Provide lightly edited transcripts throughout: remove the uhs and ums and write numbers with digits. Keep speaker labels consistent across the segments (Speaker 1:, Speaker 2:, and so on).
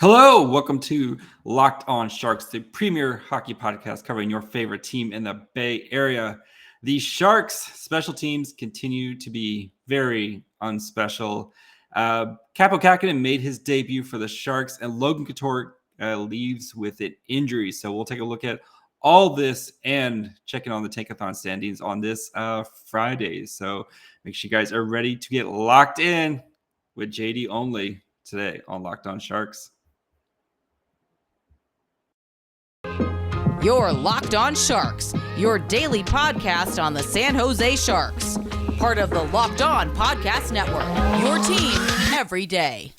Speaker 1: Hello, welcome to Locked On Sharks, the premier hockey podcast covering your favorite team in the Bay Area. The Sharks special teams continue to be very unspecial. Kaapo Kahkonen made his debut for the Sharks, and Logan Couture leaves with an injury. So we'll take a look at all this and checking on the Tankathon standings on this Friday. So make sure you guys are ready to get locked in with JD only today on Locked On Sharks.
Speaker 2: You're Locked On Sharks, your daily podcast on the San Jose Sharks. Part of the Locked On Podcast Network, your team every day.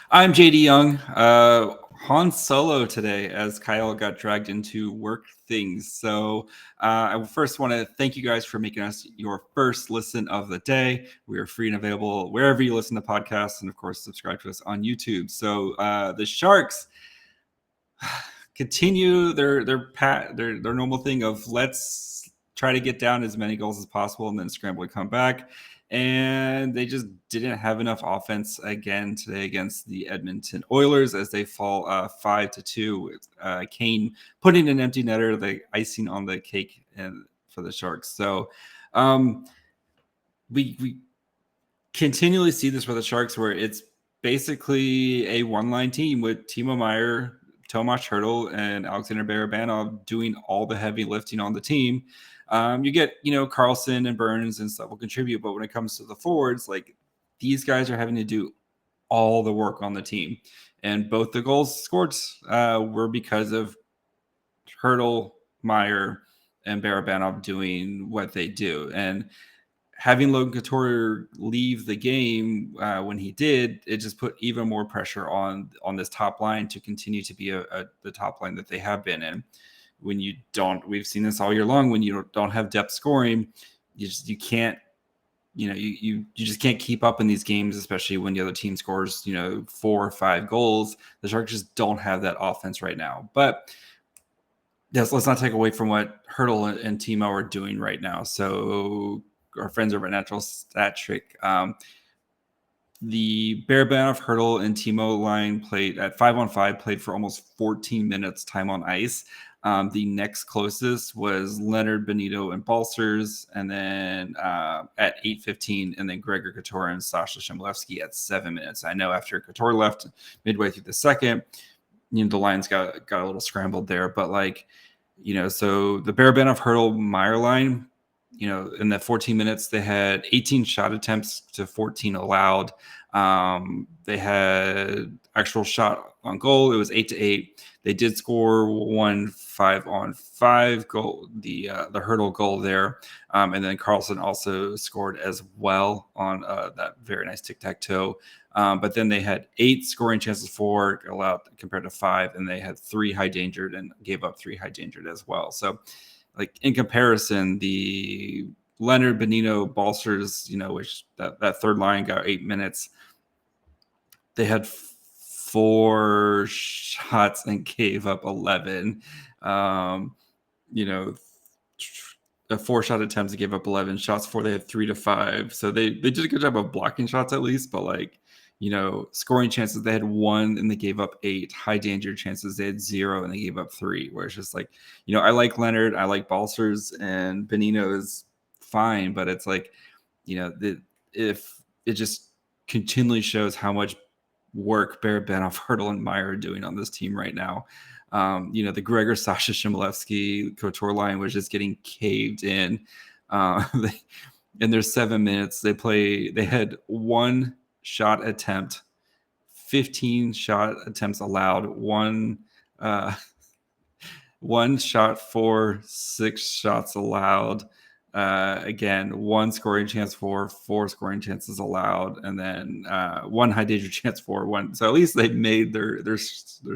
Speaker 1: I'm JD Young. Han Solo today as Kyle got dragged into work things. So I first want to thank you guys for making us your first listen of the day. We are free and available wherever you listen to podcasts, and of course subscribe to us on YouTube. So the Sharks continue their normal thing of let's try to get down as many goals as possible and then scramble to come back. And they just didn't have enough offense again today against the Edmonton Oilers as they fall 5-2 with Kane putting an empty netter, the icing on the cake for the Sharks. So we continually see this for the Sharks where it's basically a one-line team with Timo Meier, Tomas Hertl, and Alexander Barabanov doing all the heavy lifting on the team. You get, Carlson and Burns and stuff will contribute, but when it comes to the forwards, like these guys are having to do all the work on the team. And both the goals scored were because of Hertl, Meier, and Barabanov doing what they do. And having Logan Couture leave the game when he did, it just put even more pressure on this top line to continue to be the top line that they have been in. When you don't, we've seen this all year long. When you don't have depth scoring, you can't, you just can't keep up in these games, especially when the other team scores, 4 or 5 goals. The Sharks just don't have that offense right now. But yes, let's not take away from what Hertl and Timo are doing right now. So our friends over at Natural Stat Trick, the Barabanov, Hertl, and Timo line played at 5-on-5, played for almost 14 minutes time on ice. The next closest was Leonard, Benito, and Balcers, and then at 8:15, and then Gregor Couture and Sasha Chmelevski at 7 minutes. I know after Couture left midway through the second, the lines got a little scrambled there, but so the Barabanov, Hertl, Meier line, in that 14 minutes, they had 18 shot attempts to 14 allowed. They had actual shot on goal. It was 8-8. They did score 1 5-on-5 goal, the Hertl goal there. And then Carlson also scored as well on that very nice tic-tac-toe. But then they had 8 scoring chances for allowed compared to 5, and they had 3 high-dangered and gave up 3 high-dangered as well. So, in comparison, the Leonard, Benito, Balcers, which that third line got 8 minutes, they had 4 shots and gave up 11. 4 shot attempts and gave up 11 shots. They had 3 to 5. So they did a good job of blocking shots at least, but scoring chances, they had 1 and they gave up 8. High danger chances, they had 0 and they gave up 3. Where it's just I like Leonard, I like Balcers, and Benito is fine, but it's if it just continually shows how much work Barabanov, Hertl, and Meier are doing on this team right now. The Gregor, Sasha Chmelevski, Couture line was just getting caved in. In their 7 minutes, they had 1 shot attempt, 15 shot attempts allowed, 1 shot for 6 shots allowed. Again, 1 scoring chance for 4 scoring chances allowed, and then 1 high danger chance for 1. So at least they made their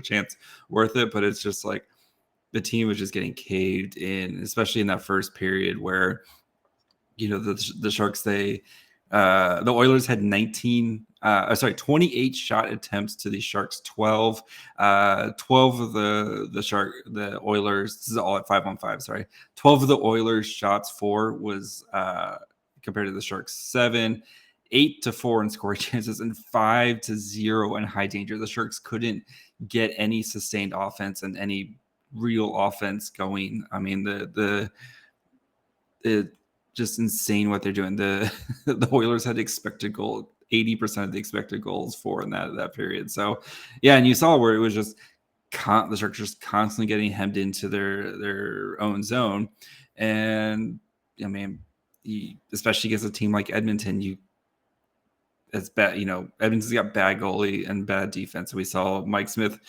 Speaker 1: chance worth it. But it's just the team was just getting caved in, especially in that first period where the Sharks the Oilers had 19 28 shot attempts to the Sharks 12. 12 of the Oilers, this is all at 5-on-5, sorry. 12 of the Oilers shots for was compared to the Sharks 7. 8-4 in scoring chances and 5-0 in high danger. The Sharks couldn't get any sustained offense and any real offense going. I mean, it just insane what they're doing. The Oilers had expected goal, 80% of the expected goals for in that period. So yeah, and you saw where it was just the Sharks just constantly getting hemmed into their own zone. And I mean, especially against a team like Edmonton, it's bad. Edmonton's got bad goalie and bad defense. We saw Mike Smith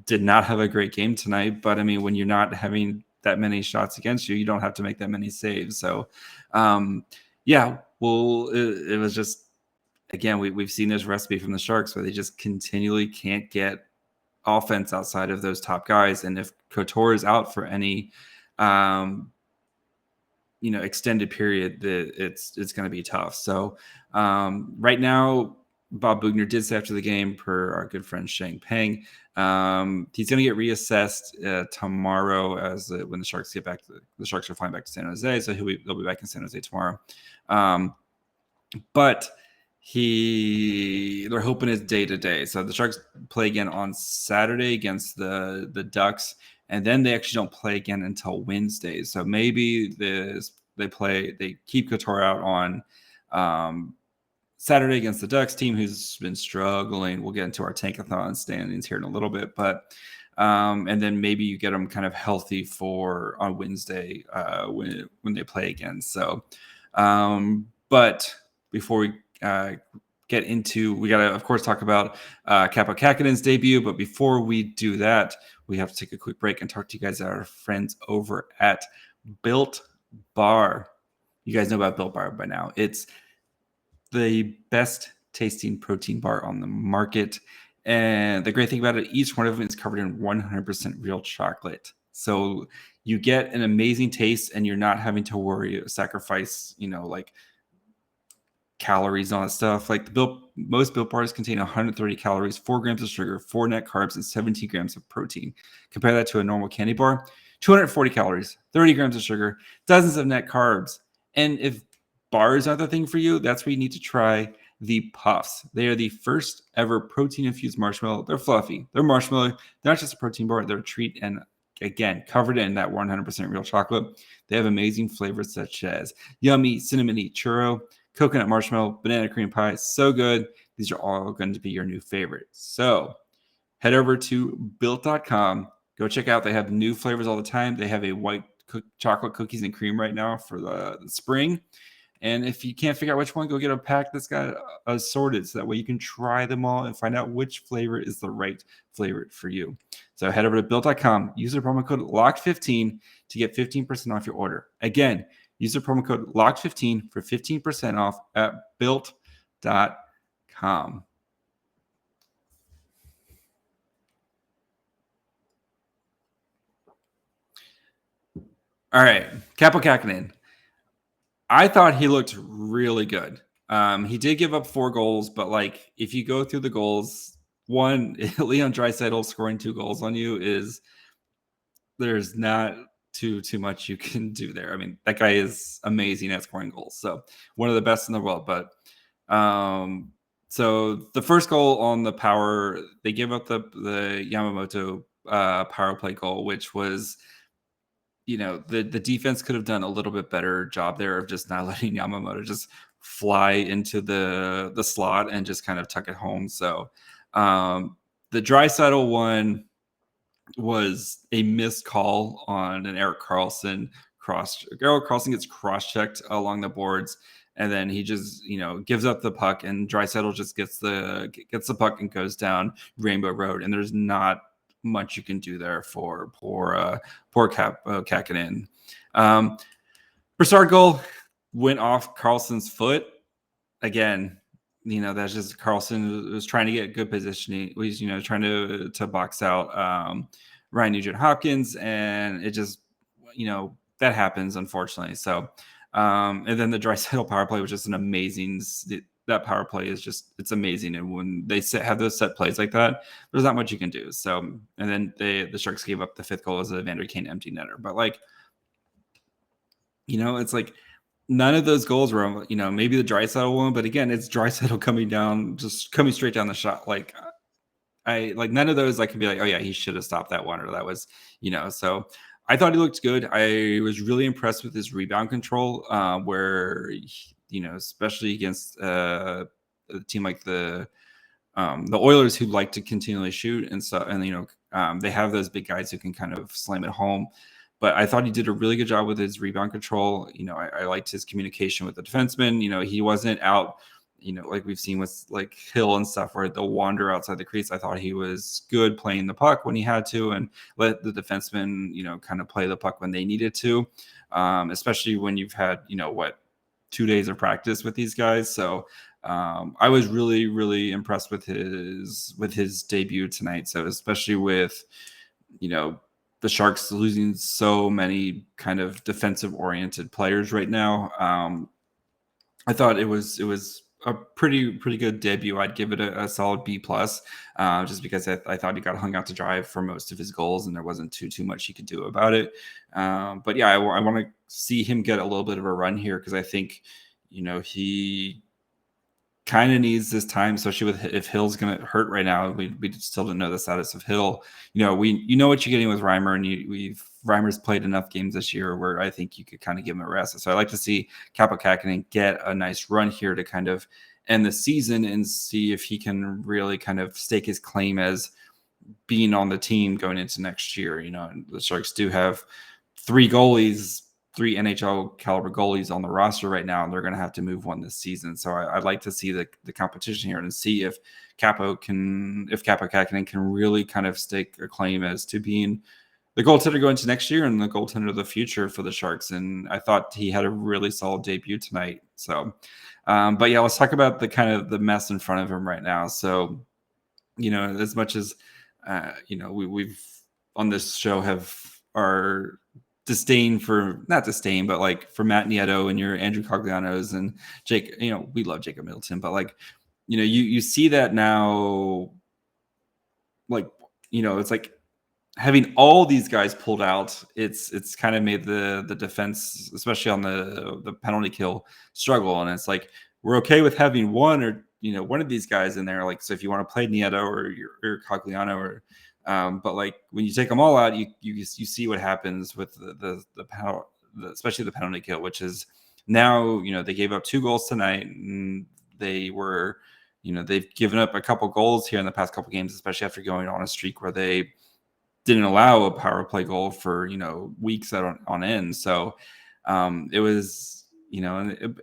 Speaker 1: did not have a great game tonight, but I mean, when you're not having that many shots against you, you don't have to make that many saves. So, it was just, again, we've seen this recipe from the Sharks where they just continually can't get offense outside of those top guys. And if Couture is out for any, extended period, it's going to be tough. So right now, Bob Bugner did say after the game, per our good friend Shang Peng, he's going to get reassessed tomorrow when the Sharks get back. The Sharks are flying back to San Jose, so they'll be back in San Jose tomorrow. But they're hoping it's day to day. So the Sharks play again on Saturday against the Ducks. And then they actually don't play again until Wednesday. So maybe they keep Couture out on Saturday against the Ducks team, who's been struggling. We'll get into our Tankathon standings here in a little bit, but and then maybe you get them kind of healthy on Wednesday when they play again. So, but before we get into, we got to of course talk about Kaapo Kahkonen's debut. But before we do that, we have to take a quick break and talk to you guys about our friends over at Built Bar. You guys know about Built Bar by now. It's the best tasting protein bar on the market. And the great thing about it, each one of them is covered in 100% real chocolate. So you get an amazing taste and you're not having to sacrifice, like calories and all that stuff. Like most Built Bars contain 130 calories, 4 grams of sugar, 4 net carbs, and 17 grams of protein. Compare that to a normal candy bar, 240 calories, 30 grams of sugar, dozens of net carbs. And if bars are the thing for you, that's where you need to try the Puffs. They are the first ever protein-infused marshmallow. They're fluffy. They're marshmallow. They're not just a protein bar. They're a treat, and again, covered in that 100% real chocolate. They have amazing flavors such as yummy cinnamony churro, coconut marshmallow, banana cream pie. So good. These are all going to be your new favorites. So head over to built.com. Go check out. They have new flavors all the time. They have a white chocolate cookies and cream right now for the spring. And if you can't figure out which one, go get a pack that's got assorted, so that way you can try them all and find out which flavor is the right flavor for you. So head over to built.com, use the promo code LOCKED15 to get 15% off your order. Again, use the promo code LOCKED15 for 15% off at built.com. All right, Kaapo Kahkonen. I thought he looked really good. He did give up 4 goals, but if you go through the goals, one, Leon Draisaitl scoring 2 goals on you there's not too much you can do there. I mean, that guy is amazing at scoring goals. So one of the best in the world. But so the first goal on the power, they give up the Yamamoto power play goal, which was, the defense could have done a little bit better job there of just not letting Yamamoto just fly into the slot and just kind of tuck it home. So the Draisaitl one was a missed call on an Erik Karlsson cross. Erik Karlsson gets cross-checked along the boards, and then he just, gives up the puck, and Draisaitl just gets the puck and goes down Rainbow Road, and there's not much you can do there for poor Kahkonen. Broussard goal went off Karlsson's foot. Again, that's just Karlsson was trying to get good positioning. He's, trying to box out Ryan Nugent-Hopkins, and it just, that happens, unfortunately. So, and then the Draisaitl power play was just an amazing. that power play is just, it's amazing. And when they have those set plays like that, there's not much you can do. So, and then the Sharks gave up the 5th goal as a Vander Kane empty netter. But like, it's like none of those goals were, maybe the Draisaitl one, but again, it's Draisaitl coming straight down the shot. Like none of those I can be like, oh yeah, he should have stopped that one, or that was, so I thought he looked good. I was really impressed with his rebound control, where, especially against a team like the Oilers, who like to continually shoot. And so, and they have those big guys who can kind of slam it home. But I thought he did a really good job with his rebound control. I liked his communication with the defenseman. He wasn't out, like we've seen with like Hill and stuff, where they'll wander outside the crease. I thought he was good playing the puck when he had to, and let the defenseman, kind of play the puck when they needed to, especially when you've had, 2 days of practice with these guys. So I was really, really impressed with his debut tonight. So especially with, the Sharks losing so many kind of defensive oriented players right now. I thought it was a pretty good debut. I'd give it a solid B+, just because I thought he got hung out to dry for most of his goals, and there wasn't too much he could do about it. But yeah, I want to see him get a little bit of a run here, because I think, he kind of needs this time, especially if Hill's going to hurt right now. We still don't know the status of Hill. What you're getting with Reimer, and Reimer's played enough games this year where I think you could kind of give him a rest. So I like to see Kaapo Kahkonen get a nice run here to kind of end the season and see if he can really kind of stake his claim as being on the team going into next year. And the Sharks do have 3 NHL caliber goalies on the roster right now, and they're going to have to move one this season. So I'd like to see the competition here and see if Kaapo Kahkonen can really kind of stake a claim as to being the goaltender going into next year and the goaltender of the future for the Sharks. And I thought he had a really solid debut tonight. So, but yeah, let's talk about the kind of the mess in front of him right now. So, as much as, we've on this show have our disdain for, not disdain, but like for Matt Nieto and your Andrew Coglianos and Jake, we love Jacob Middleton, but like, you see that now, like, it's like having all these guys pulled out, it's kind of made the defense, especially on the penalty kill, struggle. And it's like, we're okay with having one of these guys in there. Like, so if you want to play Nieto or Cogliano or, but like when you take them all out, you see what happens with the penalty, especially the penalty kill, which is now, they gave up 2 goals tonight, and they were, they've given up a couple goals here in the past couple games, especially after going on a streak where they didn't allow a power play goal for, weeks on end. So it was, it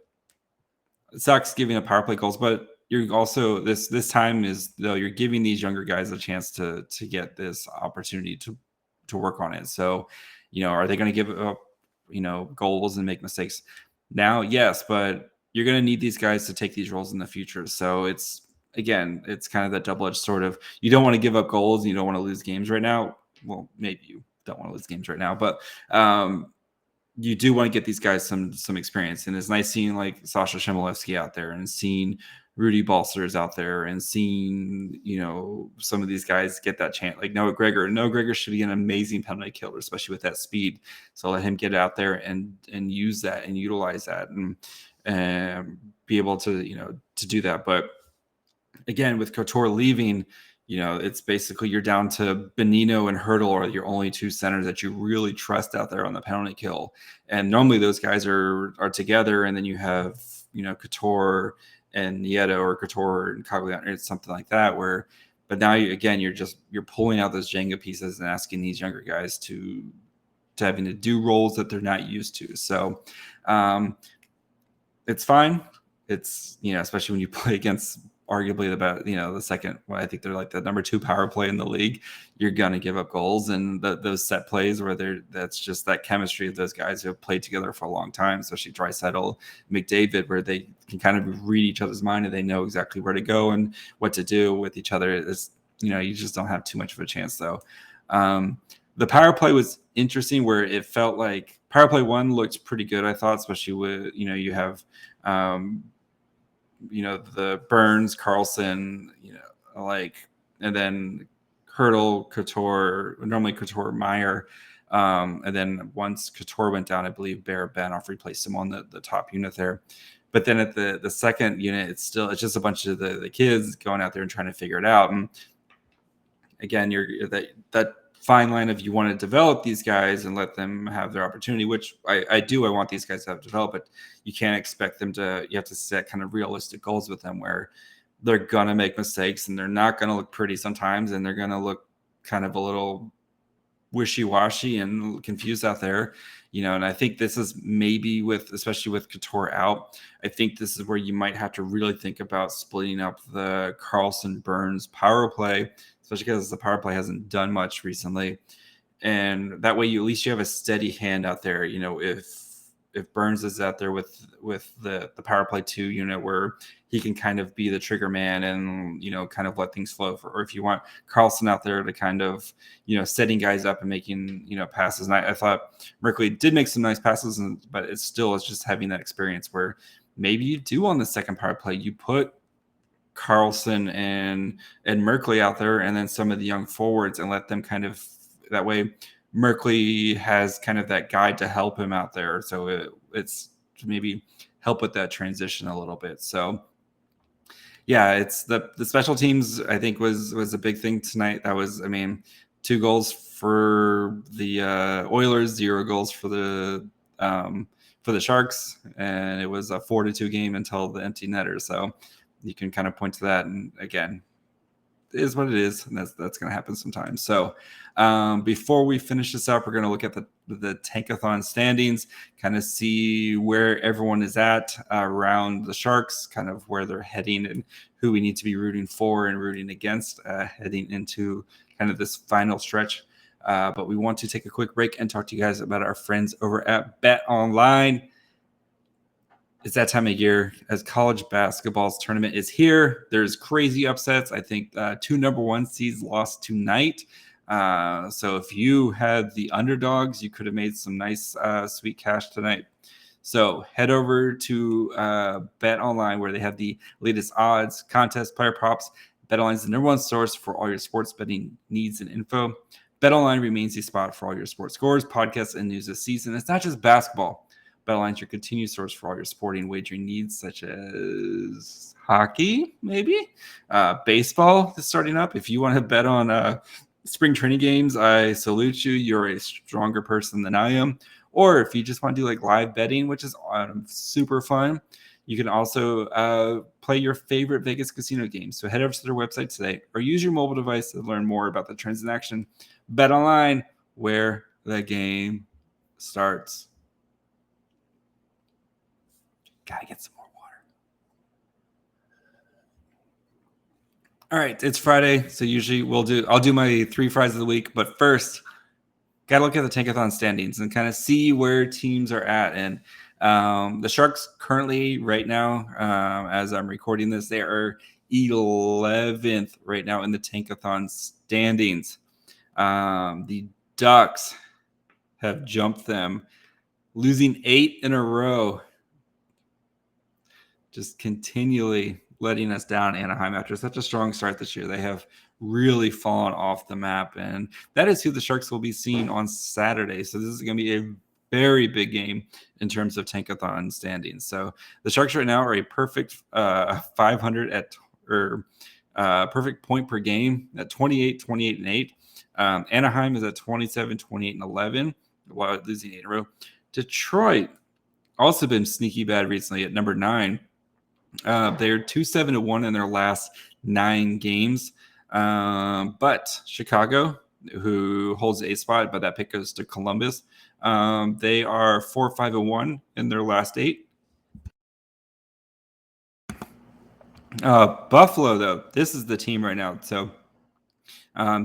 Speaker 1: sucks giving up power play goals, but you're also this time is, though, you're giving these younger guys a chance to get this opportunity to work on it. So, are they going to give up, goals and make mistakes now? Yes, but you're going to need these guys to take these roles in the future. So it's kind of that double-edged sword of, you don't want to give up goals and you don't want to lose games right now. Well, maybe you don't want to lose games right now, but you do want to get these guys some experience. And it's nice seeing like Sasha Shimolevsky out there, and seeing Rudy Balcers out there, and seeing, some of these guys get that chance. Like Noah Gregor should be an amazing penalty killer, especially with that speed. So let him get out there and use that and utilize that and be able to, to do that. But again, with Couture leaving, it's basically you're down to Bonino and Hertl are your only 2 centers that you really trust out there on the penalty kill. And normally those guys are together, and then you have, Couture and Nieto, or Couture and Cogliano, or something like that, but now you're pulling out those Jenga pieces and asking these younger guys to having to do roles that they're not used to. So it's fine. It's, especially when you play against arguably the second, I think they're like the number 2 power play in the league, you're going to give up goals. And those set plays where that's just that chemistry of those guys who have played together for a long time, especially Draisaitl, McDavid, where they can kind of read each other's mind and they know exactly where to go and what to do with each other. It's, you just don't have too much of a chance though. The power play was interesting, where it felt like power play 1 looked pretty good, I thought, especially with, you have the Burns, Carlson, and then Hertl, Couture, normally Couture, Meier. And then once Couture went down, I believe Bear Banoff replaced him on the top unit there. But then at the second unit, it's just a bunch of the kids going out there and trying to figure it out. And again, you're that fine line of you want to develop these guys and let them have their opportunity, which I do. I want these guys to have developed, but you can't expect them to. You have to set kind of realistic goals with them where they're gonna make mistakes and they're not gonna look pretty sometimes, and they're gonna look kind of a little wishy-washy and confused out there, and I think this is maybe especially with Couture out, I think this is where you might have to really think about splitting up the Carlson Burns power play, especially because the power play hasn't done much recently, and that way you at least you have a steady hand out there. If Burns is out there with the power play 2 unit where he can kind of be the trigger man and kind of let things flow, or if you want Carlson out there to kind of setting guys up and making passes. And I thought Merkley did make some nice passes, but it's just having that experience where maybe you do on the second power play you put Carlson and Merkley out there, and then some of the young forwards, and let them kind of that way. Merkley has kind of that guide to help him out there, so it's to maybe help with that transition a little bit. So yeah, it's the special teams I think was a big thing tonight. That was 2 goals for the Oilers, 0 goals for the Sharks, and it was a 4-2 game until the empty netter. So you can kind of point to that, and again, it is what it is, and that's going to happen sometimes. So before we finish this up, we're going to look at the Tankathon standings, kind of see where everyone is at around the Sharks, kind of where they're heading and who we need to be rooting for and rooting against heading into kind of this final stretch. But we want to take a quick break and talk to you guys about our friends over at BetOnline. It's that time of year as college basketball's tournament is here. There's crazy upsets. I think 2 number 1 seeds lost tonight. So if you had the underdogs, you could have made some nice sweet cash tonight. So head over to BetOnline, where they have the latest odds, contests, player props. BetOnline is the number 1 source for all your sports betting needs and info. BetOnline remains the spot for all your sports scores, podcasts, and news this season. It's not just basketball. BetOnline is your continued source for all your sporting wagering needs, such as hockey, maybe baseball is starting up. If you want to bet on spring training games, I salute you. You're a stronger person than I am. Or if you just want to do live betting, which is super fun, you can also play your favorite Vegas casino games. So head over to their website today, or use your mobile device to learn more about the trends in action. BetOnline, where the game starts. Gotta get some more water. All right, it's Friday, so usually I'll do my 3 fries of the week, but first, gotta look at the Tankathon standings and kind of see where teams are at. And the Sharks currently, right now, as I'm recording this, they are 11th right now in the Tankathon standings. The Ducks have jumped them, losing 8 in a row. Just continually letting us down, Anaheim, after such a strong start this year. They have really fallen off the map, and that is who the Sharks will be seeing on Saturday. So this is going to be a very big game in terms of Tankathon standings. So the Sharks right now are a perfect 500 perfect point per game at 28, 28, and 8. Anaheim is at 27, 28, and 11, while losing 8 in a row. Detroit also been sneaky bad recently at number 9. They're 2-7-1 in their last 9 games. But Chicago, who holds the 8th spot, but that pick goes to Columbus. They are 4-5-1 in their last 8. Buffalo, though, this is the team right now. So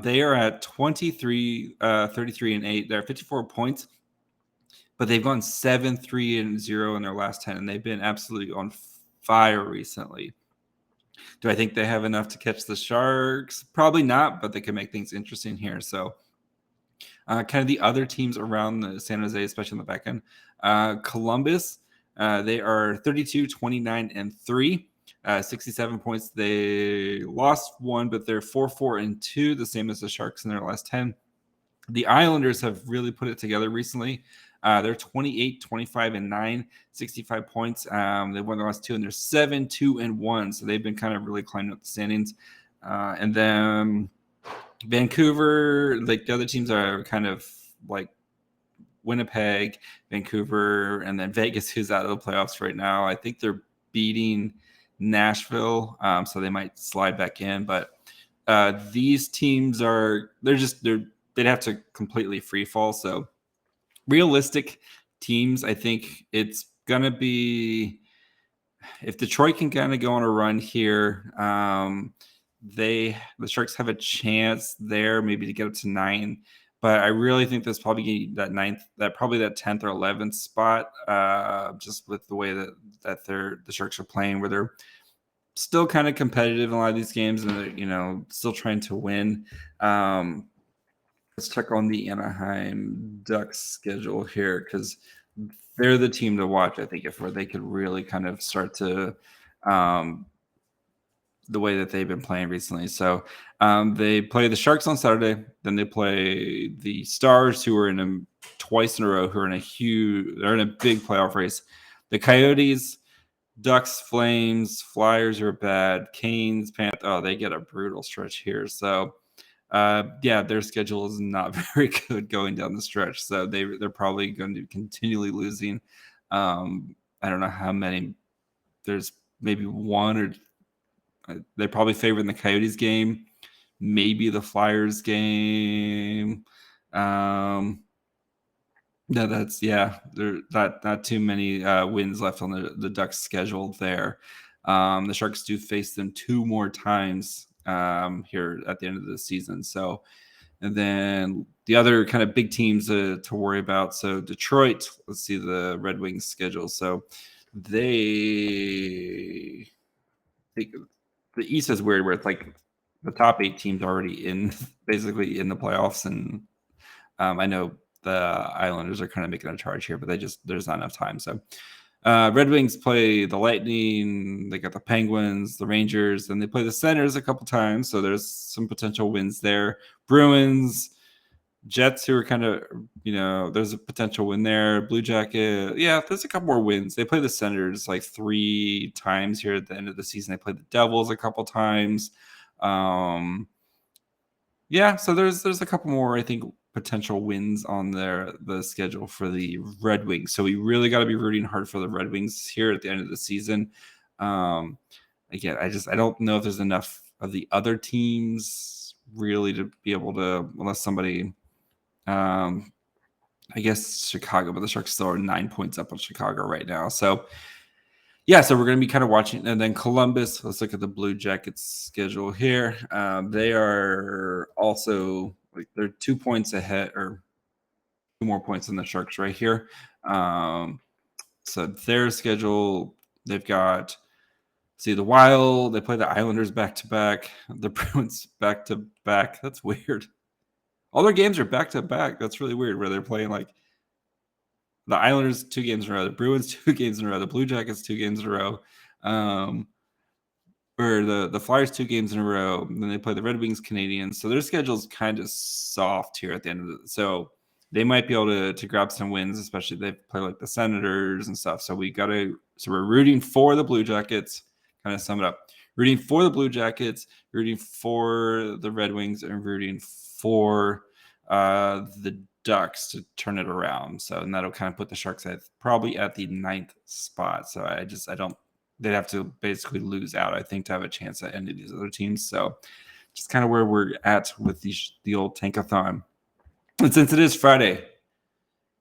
Speaker 1: they are at 23, 33, and 8. They're 54 points, but they've gone 7-3-0 in their last 10, and they've been absolutely on fire recently. Do I think they have enough to catch the Sharks? Probably not, but they can make things interesting here. So kind of the other teams around the San Jose, especially on the back end. Columbus, they are 32, 29, and 3. 67 points. They lost 1, but they're 4-4-2, the same as the Sharks in their last 10. The Islanders have really put it together recently. They're 28-25-9, 65 points. They won the last 2, and they're 7-2-1. So they've been kind of really climbing up the standings. And then Vancouver, like the other teams are kind of like Winnipeg, Vancouver, and then Vegas, who's out of the playoffs right now. I think they're beating Nashville, so they might slide back in. But these teams they'd have to completely free fall. So realistic teams, I think it's gonna be if Detroit can kind of go on a run here. The Sharks have a chance there, maybe to get up to 9. But I really think there's probably that 9th, that 10th or 11th spot, just with the way that the Sharks are playing, where they're still kind of competitive in a lot of these games, and they're, still trying to win. Let's check on the Anaheim Ducks schedule here, because they're the team to watch, I think, where they could really kind of start to the way that they've been playing recently. So they play the Sharks on Saturday. Then they play the Stars, who are in them twice in a row, they're in a big playoff race. The Coyotes, Ducks, Flames, Flyers are bad. Canes, Panthers, they get a brutal stretch here. So their schedule is not very good going down the stretch. So they're probably going to be continually losing. I don't know how many. There's maybe one or they probably favor in the Coyotes game, maybe the Flyers game. There's not too many wins left on the Ducks schedule there. The Sharks do face them 2 more times here at the end of the season. So, and then the other kind of big teams to worry about. So Detroit, let's see the Red Wings schedule. So the East is weird, where it's like the top 8 teams already basically in the playoffs. And I know the Islanders are kind of making a charge here, but there's not enough time. So Red Wings play the Lightning, they got the Penguins, the Rangers, and they play the Senators a couple times. So there's some potential wins there. Bruins, Jets, who are kind of, there's a potential win there. Blue Jacket, there's a couple more wins. They play the Senators like 3 times here at the end of the season. They play the Devils a couple times. So there's a couple more, I think, potential wins on the schedule for the Red Wings. So we really got to be rooting hard for the Red Wings here at the end of the season. Again, I don't know if there's enough of the other teams really to be able to, unless somebody. I guess Chicago, but the Sharks still are 9 points up on Chicago right now. So, so we're going to be kind of watching. And then Columbus, let's look at the Blue Jackets schedule here. They are also, they're 2 points ahead, or 2 more points than the Sharks right here. So their schedule, they've got, the Wild, they play the Islanders back-to-back, the Bruins back-to-back. That's weird. All their games are back-to-back. That's really weird, where they're playing like the Islanders 2 games in a row, the Bruins 2 games in a row, the Blue Jackets 2 games in a row, or the Flyers 2 games in a row. And then they play the Red Wings, Canadiens. So their schedule's kind of soft here at the end of it. So they might be able to grab some wins, especially if they play like the Senators and stuff. So we're rooting for the Blue Jackets. Kind of sum it up. Rooting for the Blue Jackets, rooting for the Red Wings, and rooting for the Ducks to turn it around. So, and that'll kind of put the Sharks probably at the 9th spot. So they'd have to basically lose out, I think, to have a chance at any of these other teams. So just kind of where we're at with the old Tankathon. And since it is Friday,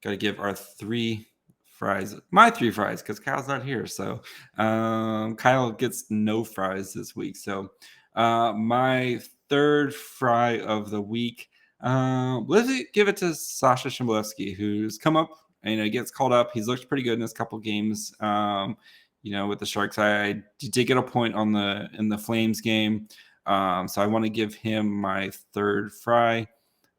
Speaker 1: got to give our 3 fries, my 3 fries, because Kyle's not here. So Kyle gets no fries this week. So my 3rd fry of the week, let's give it to Sasha Shimbolevsky, who's come up and he gets called up. He's looked pretty good in this couple games. With the Sharks, I did get a point in the Flames game. So I want to give him my 3rd fry.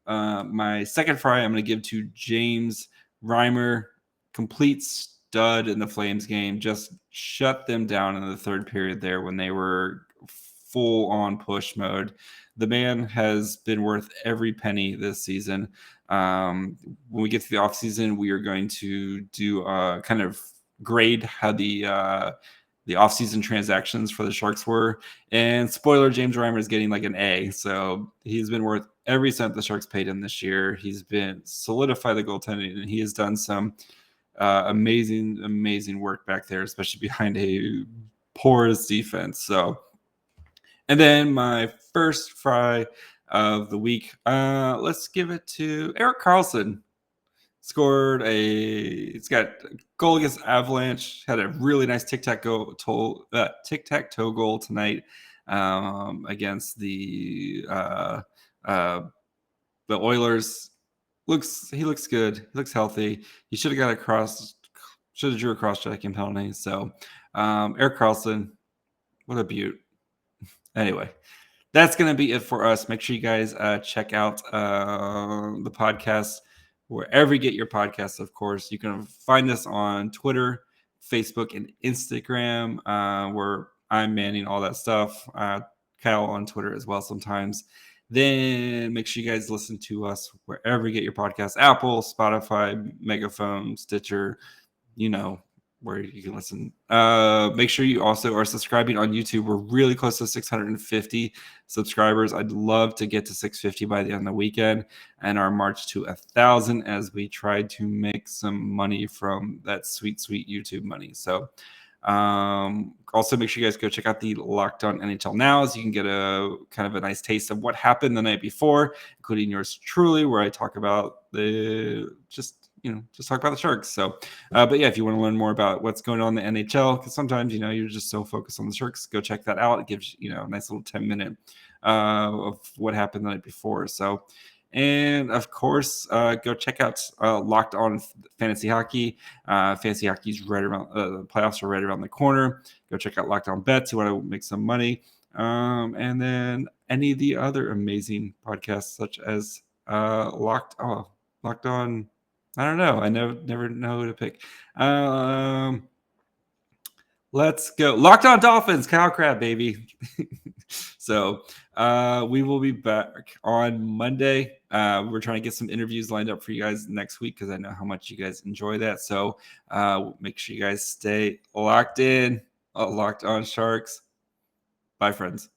Speaker 1: My 2nd fry, I'm going to give to James Reimer. Completes dud in the Flames game, just shut them down in the third period there when they were full on push mode. The man has been worth every penny this season. When we get to the offseason, we are going to do kind of grade how the offseason transactions for the Sharks were. And spoiler, James Reimer is getting like an A. So he's been worth every cent the Sharks paid him this year. He's been solidified the goaltending, and he has done some amazing work back there, especially behind a porous defense. So, and then my first fry of the week, let's give it to Erik Karlsson. He's got a goal against Avalanche, had a really nice tic-tac-toe goal tonight against the Oilers. He looks good. He looks healthy. He should have drew a cross-checking penalty. So Erik Karlsson, what a beaut. Anyway, that's going to be it for us. Make sure you guys check out the podcast wherever you get your podcasts, of course. You can find us on Twitter, Facebook, and Instagram, where I'm manning all that stuff. Kyle on Twitter as well sometimes. Then make sure you guys listen to us wherever you get your podcasts. Apple, Spotify, Megaphone, Stitcher, where you can listen. Make sure you also are subscribing on YouTube. We're really close to 650 subscribers. I'd love to get to 650 by the end of the weekend and our march to 1,000 as we try to make some money from that sweet YouTube money. So also make sure you guys go check out the Locked On NHL Now, so you can get a kind of a nice taste of what happened the night before, including yours truly, where I talk about just talk about the Sharks. So, but yeah, if you want to learn more about what's going on in the NHL, because sometimes, you're just so focused on the Sharks, go check that out. It gives, a nice little 10-minute of what happened the night before. So, and of course, go check out Locked On Fantasy Hockey. Fantasy Hockey's right around, the playoffs are right around the corner. Go check out Locked On Bets. You want to make some money. And then any of the other amazing podcasts, such as Locked On. I don't know. I never know who to pick. Let's go. Locked On Dolphins, Kyle Crab, baby. So we will be back on Monday. We're trying to get some interviews lined up for you guys next week because I know how much you guys enjoy that. So make sure you guys stay locked in. Locked On Sharks. Bye, friends.